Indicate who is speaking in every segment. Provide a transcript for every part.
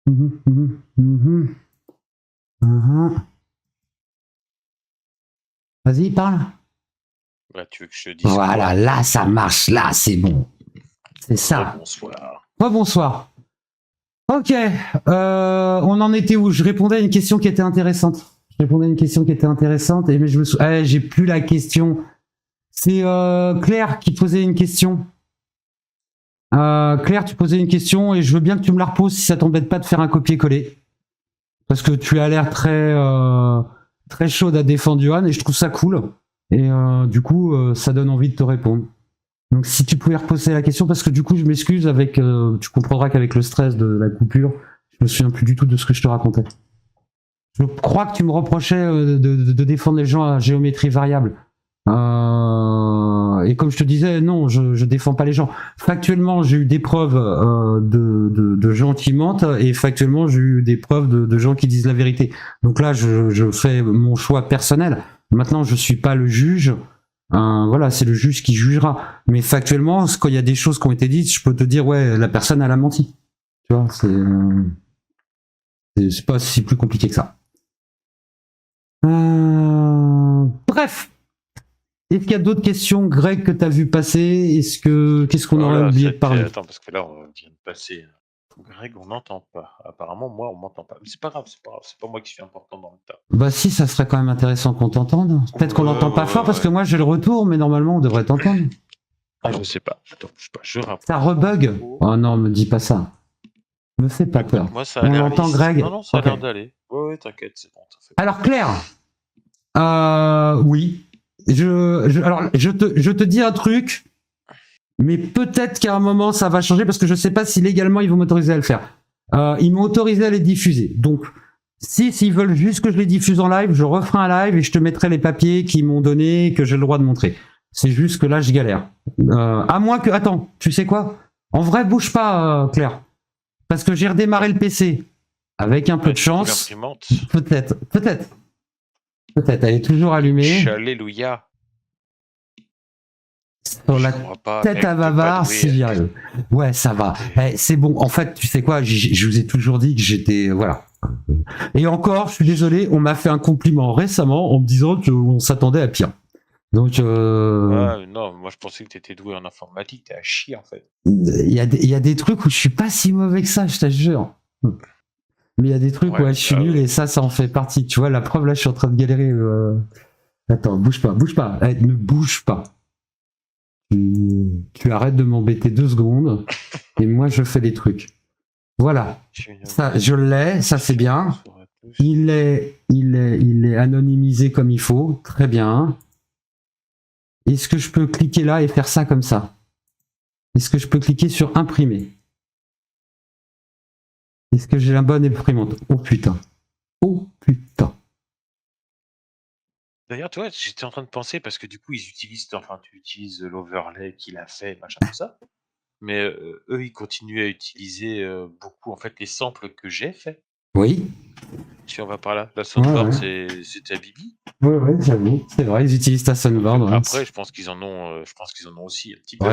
Speaker 1: Mhm, mhm, mhm, mhm. Vas-y, parle.
Speaker 2: Bah, tu veux que je te dise
Speaker 1: Voilà,
Speaker 2: quoi?
Speaker 1: là, ça marche. Là, c'est bon. C'est ça.
Speaker 2: Bonsoir.
Speaker 1: Bonsoir. Ok. On en était où? Je répondais à une question qui était intéressante. Et mais je me j'ai plus la question. C'est Claire qui posait une question. Claire, tu posais une question et je veux bien que tu me la reposes si ça t'embête pas de faire un copier-coller. Parce que tu as l'air très chaude à défendre Johan et je trouve ça cool. Et du coup, ça donne envie de te répondre. Donc si tu pouvais reposer la question, parce que du coup, je m'excuse avec, tu comprendras qu'avec le stress de la coupure, je me souviens plus du tout de ce que je te racontais. Je crois que tu me reprochais de défendre les gens à géométrie variable. Et comme je te disais, non, je défends pas les gens. Factuellement, j'ai eu des preuves de gens qui mentent et factuellement, j'ai eu des preuves de gens qui disent la vérité. Donc là, je fais mon choix personnel. Maintenant, je suis pas le juge. Voilà, c'est le juge qui jugera. Mais factuellement, quand il y a des choses qui ont été dites, je peux te dire, ouais, la personne, elle a menti. Tu vois, c'est pas si plus compliqué que ça. Bref. Est-ce qu'il y a d'autres questions, Greg, que tu as vu passer? Qu'est-ce qu'on aurait oublié de parler?
Speaker 2: Attends, parce que là, on vient de passer. Greg, on n'entend pas. Apparemment, moi, on m'entend pas. Mais c'est pas grave, c'est pas moi qui suis important dans le tas.
Speaker 1: Bah si, ça serait quand même intéressant qu'on t'entende. Peut-être qu'on l'entend pas fort parce que moi j'ai le retour, mais normalement on devrait t'entendre.
Speaker 2: Ah, je sais pas. Attends, je rapproche.
Speaker 1: Ça rebug. Oh non, me dis pas ça. Me fais pas peur.
Speaker 2: Moi, ça a
Speaker 1: On
Speaker 2: l'air
Speaker 1: l'entend, Greg?
Speaker 2: Non, ça a l'air d'aller. Ouais, t'inquiète, c'est bon.
Speaker 1: Alors Claire, oui. Je te dis un truc, mais peut-être qu'à un moment ça va changer parce que je sais pas si légalement ils vont m'autoriser à le faire. Ils m'ont autorisé à les diffuser. Donc, s'ils veulent juste que je les diffuse en live, je referai un live et je te mettrai les papiers qu'ils m'ont donné, que j'ai le droit de montrer. C'est juste que là, je galère. À moins que... Attends, tu sais quoi? En vrai, bouge pas, Claire. Parce que j'ai redémarré le PC. Avec un peu de chance. Peut-être. Elle est toujours allumée.
Speaker 2: Alléluia.
Speaker 1: Sur la tête à bavard, c'est sérieux. Ouais, ça va. C'est bon. En fait, tu sais quoi, je vous ai toujours dit que j'étais... Voilà. Et encore, je suis désolé, on m'a fait un compliment récemment en me disant qu'on s'attendait à pire. Donc...
Speaker 2: non, moi je pensais que tu étais doué en informatique, t'es à chier en fait.
Speaker 1: Il y a des trucs où je suis pas si mauvais que ça, je t'assure. Mais il y a des trucs où je suis nul et ça en fait partie. Tu vois, la preuve, là, je suis en train de galérer. Attends, bouge pas. Ne bouge pas. Tu arrêtes de m'embêter 2 secondes et moi je fais les trucs. Voilà. Ça, je l'ai, ça c'est bien. Il est anonymisé comme il faut. Très bien. Est-ce que je peux cliquer là et faire ça comme ça? Est-ce que je peux cliquer sur imprimer? Est-ce que j'ai la bonne imprimante? Oh putain.
Speaker 2: D'ailleurs, toi, j'étais en train de penser parce que du coup, tu utilises l'overlay qu'il a fait, machin, tout ça. Mais eux, ils continuent à utiliser beaucoup en fait les samples que j'ai fait.
Speaker 1: Oui.
Speaker 2: Si on va par là, la soundboard, c'était à Bibi.
Speaker 1: Ouais, j'avoue, c'est vrai, ils utilisent ta soundboard.
Speaker 2: Après, je pense qu'ils en ont aussi un petit peu.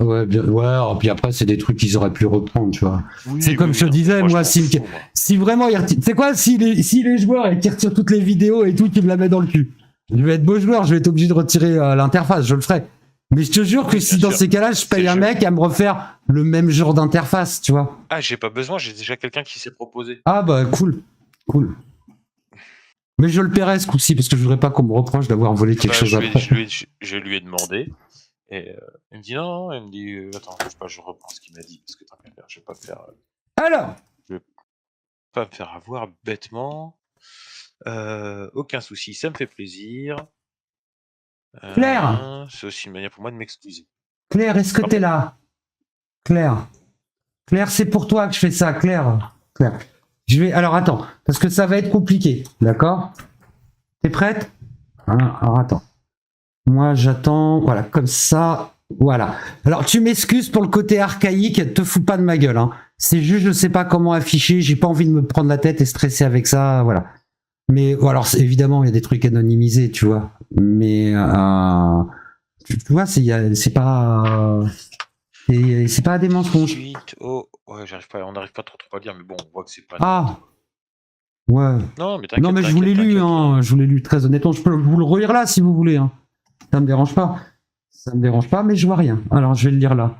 Speaker 1: Ouais, puis après, c'est des trucs qu'ils auraient pu reprendre, tu vois. C'est comme je te disais, moi, si vraiment, tu sais quoi, si les joueurs et qui retirent toutes les vidéos et tout, qui me la mettent dans le cul. Je vais être beau joueur, je vais être obligé de retirer l'interface, je le ferai. Mais je te jure que si dans ces cas-là, je paye un mec à me refaire le même genre d'interface, tu vois.
Speaker 2: Ah, j'ai pas besoin, j'ai déjà quelqu'un qui s'est proposé.
Speaker 1: Ah bah cool. Mais je le paierai ce coup-ci parce que je voudrais pas qu'on me reproche d'avoir volé quelque chose après.
Speaker 2: Je lui ai demandé et il me dit non, il me dit attends, je reprends ce qu'il m'a dit parce que tant qu'à faire, je vais pas me faire.
Speaker 1: Alors.
Speaker 2: Je vais pas me faire avoir bêtement. Aucun souci, ça me fait plaisir.
Speaker 1: Claire.
Speaker 2: C'est aussi une manière pour moi de m'excuser.
Speaker 1: Claire, est-ce que t'es là? Claire, c'est pour toi que je fais ça, Claire. Alors attends, parce que ça va être compliqué, d'accord? T'es prête? Alors attends. Moi j'attends, voilà, comme ça, voilà. Alors tu m'excuses pour le côté archaïque, te fous pas de ma gueule, hein. C'est juste, je sais pas comment afficher, j'ai pas envie de me prendre la tête et stresser avec ça, voilà. Mais alors évidemment, il y a des trucs anonymisés, tu vois. Mais tu vois, c'est pas. Et c'est pas des mensonges.
Speaker 2: Suite au... Ouais, on n'arrive pas trop à lire, mais bon, on voit que c'est pas...
Speaker 1: Ah ouais.
Speaker 2: Non, mais
Speaker 1: Non, mais je vous l'ai lu, hein. Je vous l'ai lu très honnêtement. Je peux vous le relire là si vous voulez. Hein. Ça me dérange pas. Ça me dérange pas, mais je vois rien. Alors je vais le lire là.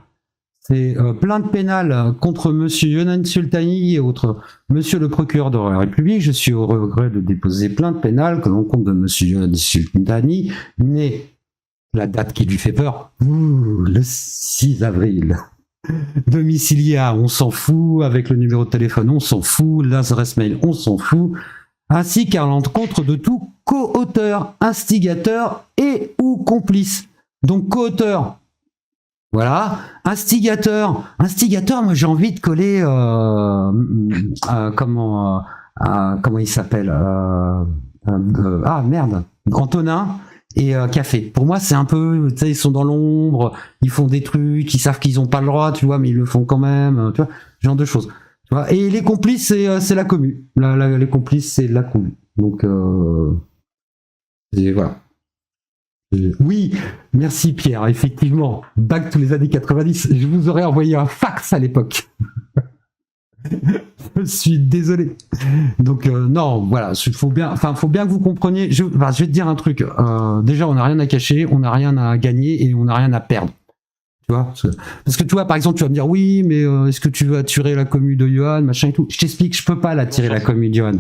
Speaker 1: C'est plainte pénale contre Monsieur Yonan Sultani et autres. Monsieur le procureur de la République, je suis au regret de déposer plainte pénale que l'on compte de Monsieur Yonan Sultani, né, la date qui lui fait peur, le 6 avril. Domicilié à on s'en fout, avec le numéro de téléphone on s'en fout, l'adresse mail on s'en fout, ainsi qu'à l'encontre de tout co-auteur, instigateur et ou complice. Donc co-auteur, voilà, instigateur, moi j'ai envie de coller comment il s'appelle merde, Antonin et Café. Pour moi c'est un peu, tu sais, ils sont dans l'ombre, ils font des trucs, ils savent qu'ils ont pas le droit, tu vois, mais ils le font quand même, tu vois, ce genre de choses. Tu vois. Et les complices c'est la commu, les complices c'est la commu. Donc voilà. Oui, merci Pierre, effectivement, back tous les années 90, je vous aurais envoyé un fax à l'époque. Je suis désolé. Donc non, voilà, faut bien que vous compreniez, je vais te dire un truc, déjà on n'a rien à cacher, on n'a rien à gagner et on n'a rien à perdre. Tu vois, parce que tu vois, par exemple, tu vas me dire oui, mais est-ce que tu veux attirer la commu de Johan, machin et tout. Je t'explique, je peux pas l'attirer la commu de Johan.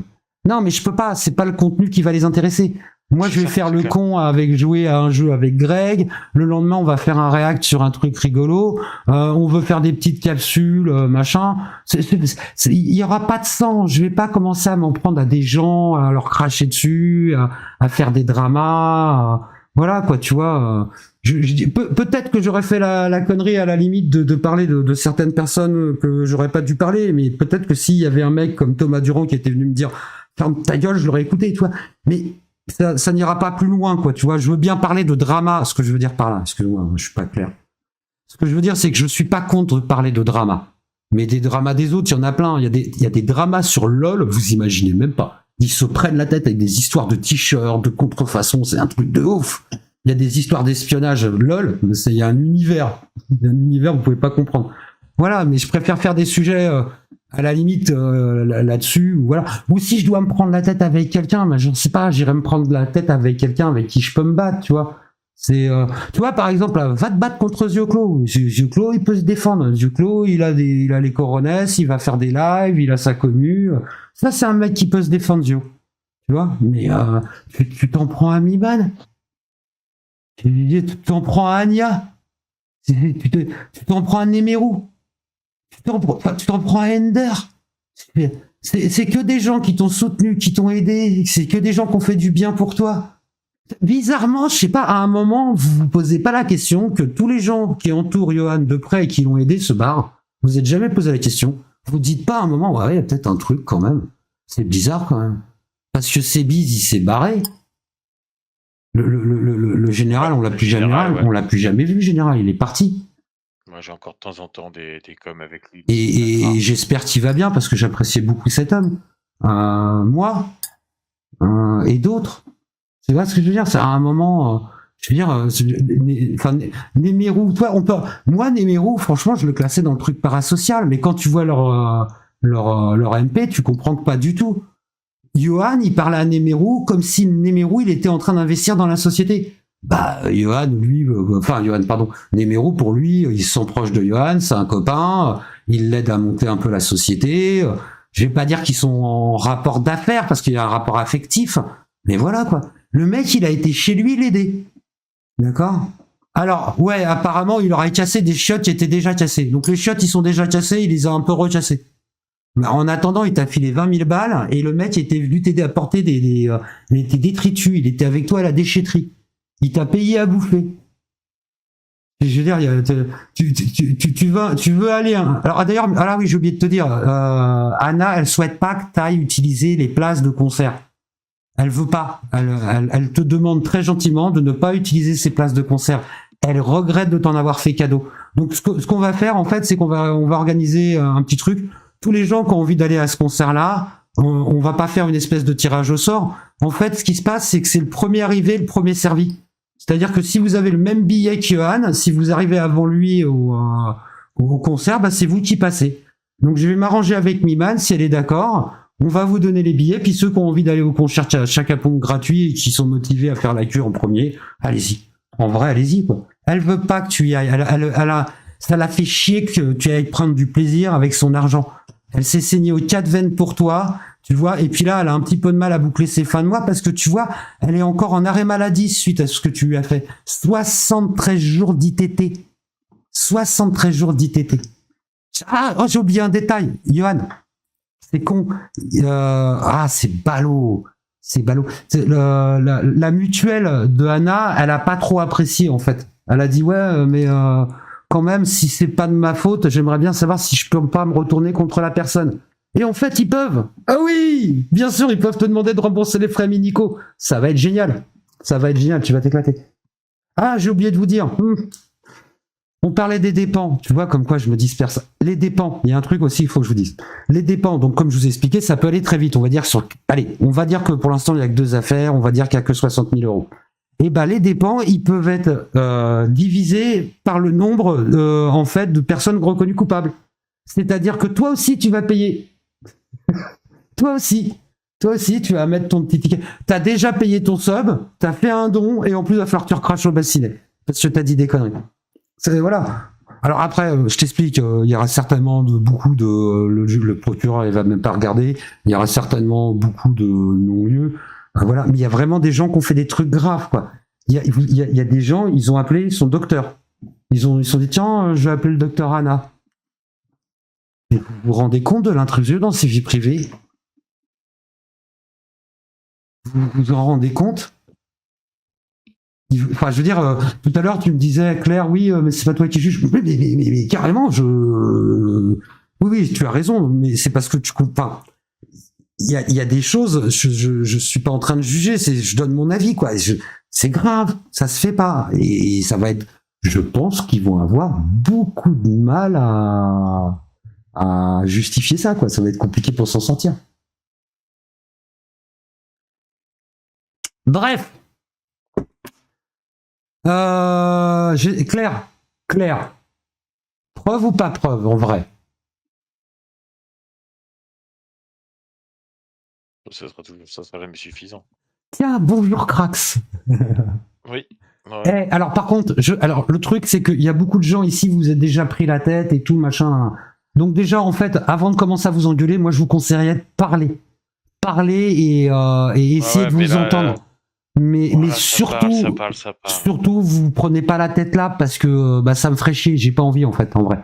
Speaker 1: Non, mais je peux pas, c'est pas le contenu qui va les intéresser. Moi, je vais faire le con avec jouer à un jeu avec Greg. Le lendemain, on va faire un react sur un truc rigolo. On veut faire des petites capsules, machin. Il y aura pas de sang. Je vais pas commencer à m'en prendre à des gens, à leur cracher dessus, à faire des dramas. Voilà, quoi, tu vois. Peut-être que j'aurais fait la connerie à la limite de parler de certaines personnes que j'aurais pas dû parler, mais peut-être que s'il y avait un mec comme Thomas Durand qui était venu me dire ferme ta gueule, je l'aurais écouté, tu vois. Mais ça n'ira pas plus loin, quoi, tu vois. Je veux bien parler de drama, ce que je veux dire par là. Excuse-moi, je suis pas clair. Ce que je veux dire, c'est que je suis pas contre parler de drama. Mais des dramas des autres, il y en a plein. Il y a des dramas sur LOL, vous imaginez même pas. Ils se prennent la tête avec des histoires de t-shirts, de contrefaçon, c'est un truc de ouf. Il y a des histoires d'espionnage LOL, mais il y a un univers. Il y a un univers, vous pouvez pas comprendre. Voilà, mais je préfère faire des sujets à la limite là-dessus, voilà. Ou si je dois me prendre la tête avec quelqu'un, mais je ne sais pas, j'irai me prendre la tête avec quelqu'un avec qui je peux me battre, tu vois. C'est, tu vois, par exemple, va te battre contre Zioclo. Zioclo, il peut se défendre. Zioclo, il a les coronesses, il va faire des lives, il a sa commu. Ça, c'est un mec qui peut se défendre, Zio. Tu vois, mais tu t'en prends à Miban. Tu t'en prends à Anya. Tu t'en prends à Nemeru. Tu t'en prends à Ender. C'est que des gens qui t'ont soutenu, qui t'ont aidé. C'est que des gens qui ont fait du bien pour toi. Bizarrement, je sais pas, à un moment, vous vous posez pas la question que tous les gens qui entourent Johan de près et qui l'ont aidé se barrent. Vous êtes jamais posé la question. Vous dites pas à un moment, ouais, il y a peut-être un truc quand même. C'est bizarre quand même. Parce que Sébiz, il s'est barré. Le général, on l'a plus jamais vu, le général, il est parti.
Speaker 2: Moi, j'ai encore de temps en temps des coms avec lui.
Speaker 1: Et j'espère qu'il va bien parce que j'appréciais beaucoup cet homme. Moi et d'autres. Tu vois ce que je veux dire? C'est à un moment, je veux dire, Nemeru, toi, moi, Nemeru, franchement, je le classais dans le truc parasocial, mais quand tu vois leur MP, tu comprends que pas du tout. Johan, il parlait à Nemeru comme si Nemeru, il était en train d'investir dans la société. Bah, Nemeru, pour lui, il se sent proche de Johan, c'est un copain, il l'aide à monter un peu la société. Je vais pas dire qu'ils sont en rapport d'affaires, parce qu'il y a un rapport affectif, mais voilà, quoi. Le mec, il a été chez lui l'aider. D'accord? Alors, ouais, apparemment, il aurait cassé des chiottes qui étaient déjà cassées. Donc les chiottes, ils sont déjà cassées, il les a un peu recassées. Mais en attendant, il t'a filé 20 000 balles, et le mec était venu t'aider à porter il était détritus, il était avec toi à la déchetterie. Il t'a payé à bouffer. Je veux dire, tu veux aller. Alors d'ailleurs, oui, j'ai oublié de te dire, Anna, elle souhaite pas que tu ailles utiliser les places de concert. Elle veut pas. Elle te demande très gentiment de ne pas utiliser ces places de concert. Elle regrette de t'en avoir fait cadeau. Donc ce qu'on va faire en fait, c'est qu'on va organiser un petit truc. Tous les gens qui ont envie d'aller à ce concert-là, on va pas faire une espèce de tirage au sort. En fait, ce qui se passe, c'est que c'est le premier arrivé, le premier servi. C'est-à-dire que si vous avez le même billet que Johan, si vous arrivez avant lui au concert, bah, c'est vous qui passez. Donc je vais m'arranger avec Miman, si elle est d'accord. On va vous donner les billets, puis ceux qui ont envie d'aller au concert Chaka Ponk gratuit et qui sont motivés à faire la queue en premier, allez-y. En vrai, allez-y, quoi. Elle veut pas que tu y ailles. Ça la fait chier que tu ailles prendre du plaisir avec son argent. Elle s'est saignée aux 4 veines pour toi, tu vois, et puis là, elle a un petit peu de mal à boucler ses fins de mois parce que tu vois, elle est encore en arrêt maladie suite à ce que tu lui as fait. 73 jours d'ITT. 73 jours d'ITT. Ah, oh, j'ai oublié un détail, Johan. C'est con. C'est ballot. C'est ballot. La mutuelle de Anna, elle a pas trop apprécié, en fait. Elle a dit, ouais, mais quand même, si c'est pas de ma faute, j'aimerais bien savoir si je peux pas me retourner contre la personne. Et en fait, ils peuvent. Ah oui, bien sûr, ils peuvent te demander de rembourser les frais médicaux. Ça va être génial. Ça va être génial, tu vas t'éclater. Ah, j'ai oublié de vous dire. On parlait des dépens, tu vois, comme quoi je me disperse. Les dépens, il y a un truc aussi, il faut que je vous dise. Les dépens, donc comme je vous ai expliqué, ça peut aller très vite. On va dire que pour l'instant, il n'y a que 2 affaires, on va dire qu'il n'y a que 60 000 euros. Et ben les dépens, ils peuvent être divisés par le nombre, en fait, de personnes reconnues coupables. C'est-à-dire que toi aussi, tu vas payer. Toi aussi, tu vas mettre ton petit ticket. T'as déjà payé ton sub, t'as fait un don, et en plus, il va falloir que tu recraches au bassinet. Parce que t'as dit des conneries. Voilà. Alors après, je t'explique, il y aura certainement beaucoup de... Le procureur, il va même pas regarder. Il y aura certainement beaucoup de non-lieux. Voilà. Mais il y a vraiment des gens qui ont fait des trucs graves, quoi. Il y a des gens, ils ont appelé son docteur. Ils se sont dit, tiens, je vais appeler le docteur Anna. Et vous vous rendez compte de l'intrusion dans ses vies privées? Vous vous en rendez compte? Enfin, je veux dire, tout à l'heure, tu me disais, Claire, oui, mais c'est pas toi qui juge. Mais carrément, oui, tu as raison, mais c'est parce que tu comprends. Il y a des choses, je suis pas en train de juger, je donne mon avis, quoi. C'est grave, ça se fait pas. Et ça va être, je pense qu'ils vont avoir beaucoup de mal à justifier ça, quoi. Ça va être compliqué pour s'en sortir. Bref. Claire, preuve ou pas preuve, en vrai?
Speaker 2: Ça sera jamais suffisant.
Speaker 1: Tiens, bonjour Crax.
Speaker 2: Oui.
Speaker 1: Ouais. Alors par contre, le truc c'est qu'il y a beaucoup de gens ici, vous êtes déjà pris la tête et tout machin. Donc déjà en fait, avant de commencer à vous engueuler, moi je vous conseillerais de parler et essayer de vous entendre. Mais surtout, surtout, vous prenez pas la tête là parce que ça me ferait chier. J'ai pas envie en fait, en vrai.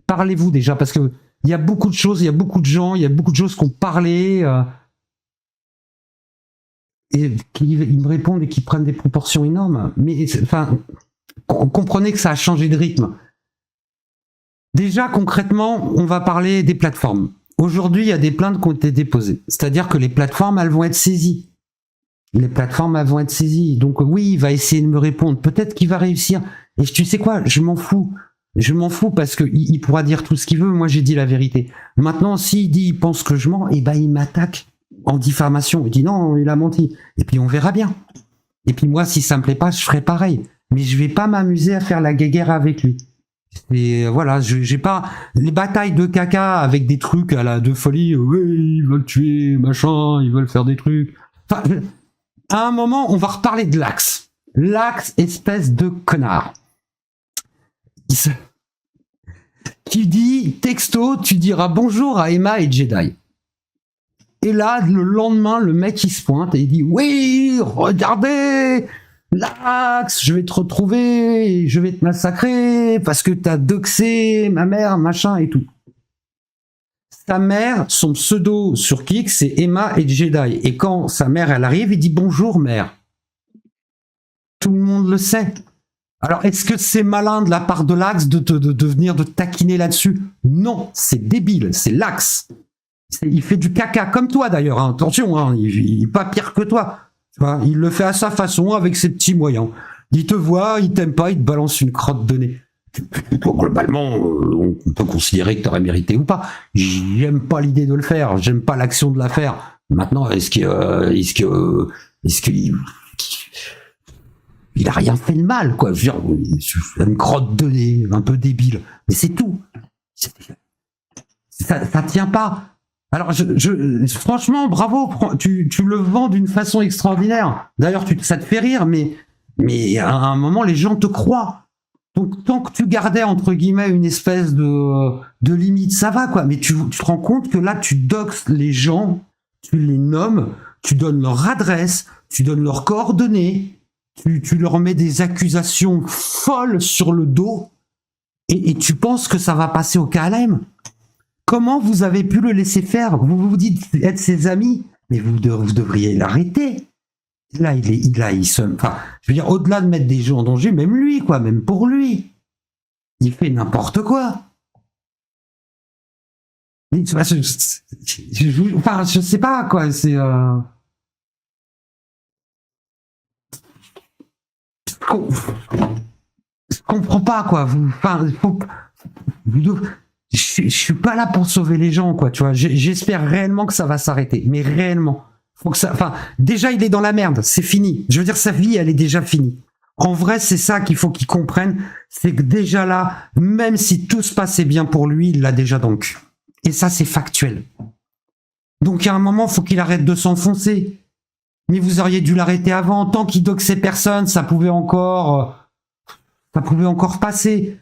Speaker 1: Parlez-vous déjà parce que il y a beaucoup de choses, il y a beaucoup de gens, il y a beaucoup de choses qui ont parlé et qui me répondent et qui prennent des proportions énormes. Mais enfin, comprenez que ça a changé de rythme. Déjà concrètement, on va parler des plateformes. Aujourd'hui, il y a des plaintes qui ont été déposées. C'est-à-dire que les plateformes, elles vont être saisies. Les plateformes elles vont être saisies. Donc oui, il va essayer de me répondre. Peut-être qu'il va réussir. Et tu sais quoi, je m'en fous. Je m'en fous parce que il pourra dire tout ce qu'il veut. Moi, j'ai dit la vérité. Maintenant, s'il dit, il pense que je mens, et il m'attaque en diffamation. Il dit non, il a menti. Et puis on verra bien. Et puis moi, si ça me plaît pas, je ferai pareil. Mais je vais pas m'amuser à faire la guéguerre avec lui. Et voilà, j'ai pas les batailles de caca avec des trucs à la de folie. Oui, ils veulent tuer, machin, ils veulent faire des trucs. Enfin, à un moment, on va reparler de l'Axe. L'Axe, espèce de connard. Qui dit, texto, tu diras bonjour à Emma et Jedi. Et là, le lendemain, le mec, il se pointe et il dit, oui, regardez, l'Axe, je vais te retrouver, je vais te massacrer parce que t'as doxé ma mère, machin et tout. Sa mère, son pseudo sur Kik, c'est Emma et Jedi. Et quand sa mère, elle arrive, il dit bonjour, mère. Tout le monde le sait. Alors, est-ce que c'est malin de la part de l'Axe de venir de taquiner là-dessus? Non, c'est débile, c'est l'Axe. Il fait du caca, comme toi d'ailleurs. Hein. Attention, hein, il est pas pire que toi. Tu vois, il le fait à sa façon, avec ses petits moyens. Il te voit, il t'aime pas, il te balance une crotte de nez. Globalement, on peut considérer que tu aurais mérité ou pas. J'aime pas l'idée de le faire, j'aime pas l'action de la faire. Maintenant, est-ce qu'il a rien fait de mal, quoi. Je veux dire, une crotte de nez, un peu débile, mais c'est tout. Ça tient pas. Alors, franchement, bravo, tu le vends d'une façon extraordinaire. D'ailleurs, ça te fait rire, mais à un moment, les gens te croient. Donc, tant que tu gardais, entre guillemets, une espèce de limite, ça va, quoi. Mais tu te rends compte que là, tu doxes les gens, tu les nommes, tu donnes leur adresse, tu donnes leurs coordonnées, tu leur mets des accusations folles sur le dos, et tu penses que ça va passer au KLM. Comment vous avez pu le laisser faire? Vous vous dites être ses amis, mais vous devriez l'arrêter. Là, enfin, je veux dire, au-delà de mettre des gens en danger, même lui, quoi, même pour lui, il fait n'importe quoi. Enfin, je sais pas, quoi, c'est. Je comprends pas, quoi. Je suis pas là pour sauver les gens, quoi, tu vois. J'espère réellement que ça va s'arrêter, mais réellement. Faut que ça, enfin, déjà, il est dans la merde, c'est fini. Je veux dire, sa vie, elle est déjà finie. En vrai, c'est ça qu'il faut qu'il comprenne, c'est que déjà là, même si tout se passait bien pour lui, il l'a déjà dans le cul. Et ça, c'est factuel. Donc, à un moment, faut qu'il arrête de s'enfoncer. Mais vous auriez dû l'arrêter avant. Tant qu'il doxait personne, ça pouvait encore passer.